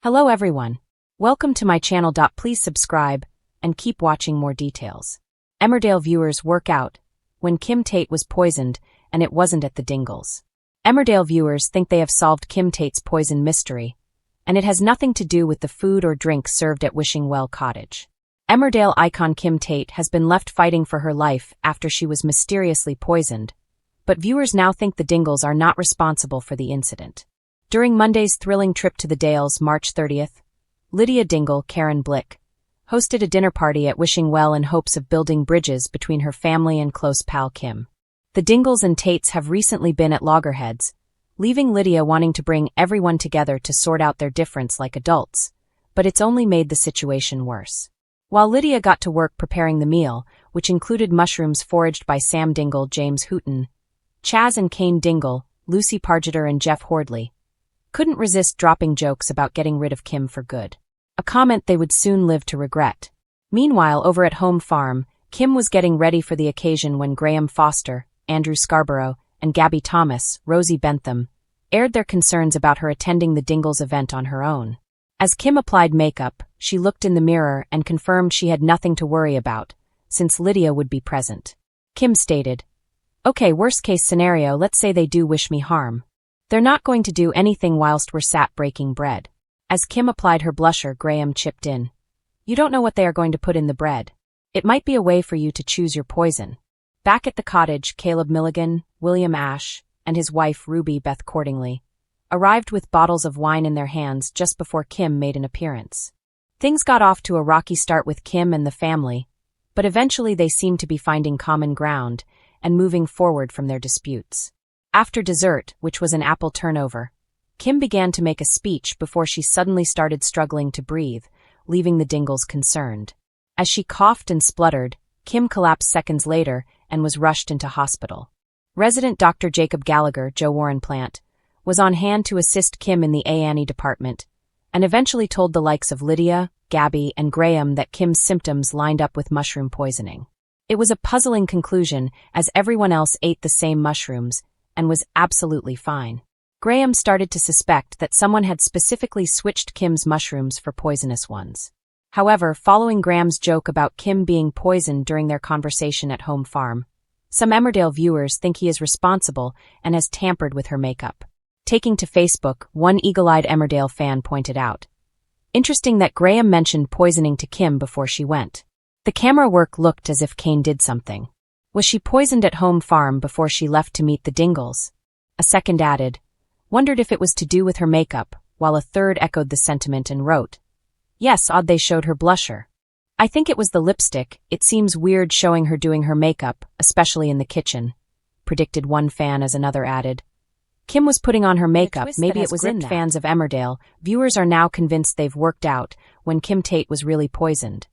Hello everyone. Welcome to my channel. Please subscribe and keep watching more details. Emmerdale viewers work out when Kim Tate was poisoned and it wasn't at the Dingles. Emmerdale viewers think they have solved Kim Tate's poison mystery, and it has nothing to do with the food or drink served at Wishing Well Cottage. Emmerdale icon Kim Tate has been left fighting for her life after she was mysteriously poisoned, but viewers now think the Dingles are not responsible for the incident. During Monday's thrilling trip to the Dales, March 30th, Lydia Dingle, Karen Blick, hosted a dinner party at Wishing Well in hopes of building bridges between her family and close pal Kim. The Dingles and Tates have recently been at loggerheads, leaving Lydia wanting to bring everyone together to sort out their difference like adults, but it's only made the situation worse. While Lydia got to work preparing the meal, which included mushrooms foraged by Sam Dingle, James Hooton, Chaz and Kane Dingle, Lucy Pargeter and Jeff Hordley, couldn't resist dropping jokes about getting rid of Kim for good, a comment they would soon live to regret. Meanwhile, over at home farm, Kim was getting ready for the occasion when Graham Foster, Andrew Scarborough, and Gabby Thomas, Rosie Bentham, aired their concerns about her attending the Dingles event on her own. As Kim applied makeup, she looked in the mirror and confirmed she had nothing to worry about, since Lydia would be present. Kim stated, "Okay, worst case scenario, let's say they do wish me harm. They're not going to do anything whilst we're sat breaking bread." As Kim applied her blusher, Graham chipped in, "You don't know what they are going to put in the bread. It might be a way for you to choose your poison." Back at the cottage, Caleb Milligan, William Ashe, and his wife Ruby Beth Cordingley arrived with bottles of wine in their hands just before Kim made an appearance. Things got off to a rocky start with Kim and the family, but eventually they seemed to be finding common ground and moving forward from their disputes. After dessert, which was an apple turnover, Kim began to make a speech before she suddenly started struggling to breathe, leaving the Dingles concerned. As she coughed and spluttered, Kim collapsed seconds later and was rushed into hospital. Resident Dr. Jacob Gallagher, Joe Warren Plant, was on hand to assist Kim in the A&E department, and eventually told the likes of Lydia, Gabby, and Graham that Kim's symptoms lined up with mushroom poisoning. It was a puzzling conclusion, as everyone else ate the same mushrooms and was absolutely fine. Graham started to suspect that someone had specifically switched Kim's mushrooms for poisonous ones. However, following Graham's joke about Kim being poisoned during their conversation at home farm, some Emmerdale viewers think he is responsible and has tampered with her makeup. Taking to Facebook, one eagle-eyed Emmerdale fan pointed out, "Interesting that Graham mentioned poisoning to Kim before she went. The camera work looked as if Kane did something. Was she poisoned at home farm before she left to meet the Dingles?" A second added, "Wondered if it was to do with her makeup," while a third echoed the sentiment and wrote, "Yes, odd they showed her blusher. I think it was the lipstick. It seems weird showing her doing her makeup, especially in the kitchen," predicted one fan as another added, "Kim was putting on her makeup, maybe it was in that." Fans of Emmerdale, viewers are now convinced they've worked out when Kim Tate was really poisoned.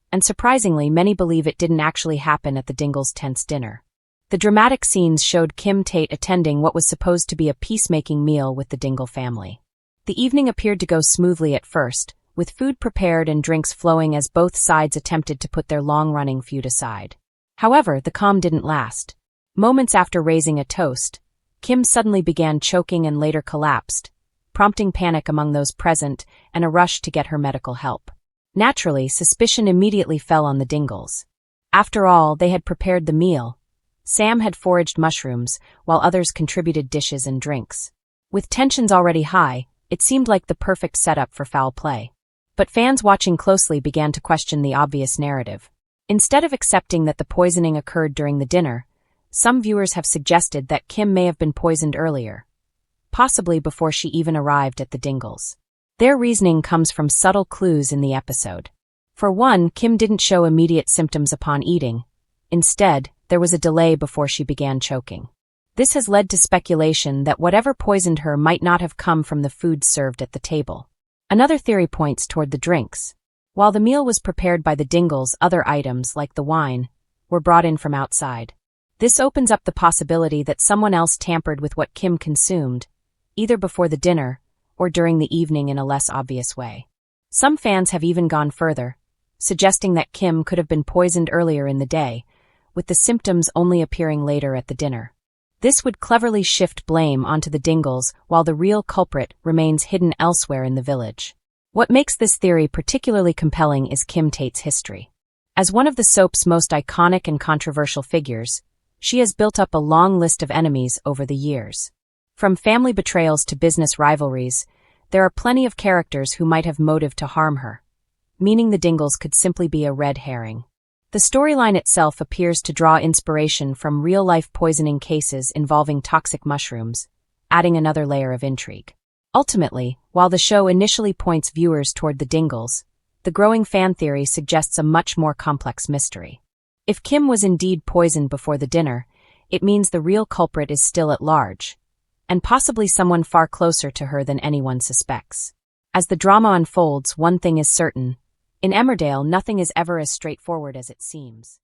And surprisingly, many believe it didn't actually happen at the Dingles' tense dinner. The dramatic scenes showed Kim Tate attending what was supposed to be a peacemaking meal with the Dingle family. The evening appeared to go smoothly at first, with food prepared and drinks flowing as both sides attempted to put their long-running feud aside. However, the calm didn't last. Moments after raising a toast, Kim suddenly began choking and later collapsed, prompting panic among those present and a rush to get her medical help. Naturally, suspicion immediately fell on the Dingles. After all, they had prepared the meal. Sam had foraged mushrooms, while others contributed dishes and drinks. With tensions already high, it seemed like the perfect setup for foul play. But fans watching closely began to question the obvious narrative. Instead of accepting that the poisoning occurred during the dinner, some viewers have suggested that Kim may have been poisoned earlier, possibly before she even arrived at the Dingles. Their reasoning comes from subtle clues in the episode. For one, Kim didn't show immediate symptoms upon eating. Instead, there was a delay before she began choking. This has led to speculation that whatever poisoned her might not have come from the food served at the table. Another theory points toward the drinks. While the meal was prepared by the Dingles, other items, like the wine, were brought in from outside. This opens up the possibility that someone else tampered with what Kim consumed, either before the dinner or during the evening in a less obvious way. Some fans have even gone further, suggesting that Kim could have been poisoned earlier in the day, with the symptoms only appearing later at the dinner. This would cleverly shift blame onto the Dingles while the real culprit remains hidden elsewhere in the village. What makes this theory particularly compelling is Kim Tate's history. As one of the soap's most iconic and controversial figures, she has built up a long list of enemies over the years. From family betrayals to business rivalries, there are plenty of characters who might have motive to harm her, meaning the Dingles could simply be a red herring. The storyline itself appears to draw inspiration from real-life poisoning cases involving toxic mushrooms, adding another layer of intrigue. Ultimately, while the show initially points viewers toward the Dingles, the growing fan theory suggests a much more complex mystery. If Kim was indeed poisoned before the dinner, it means the real culprit is still at large, and possibly someone far closer to her than anyone suspects. As the drama unfolds, one thing is certain: in Emmerdale, nothing is ever as straightforward as it seems.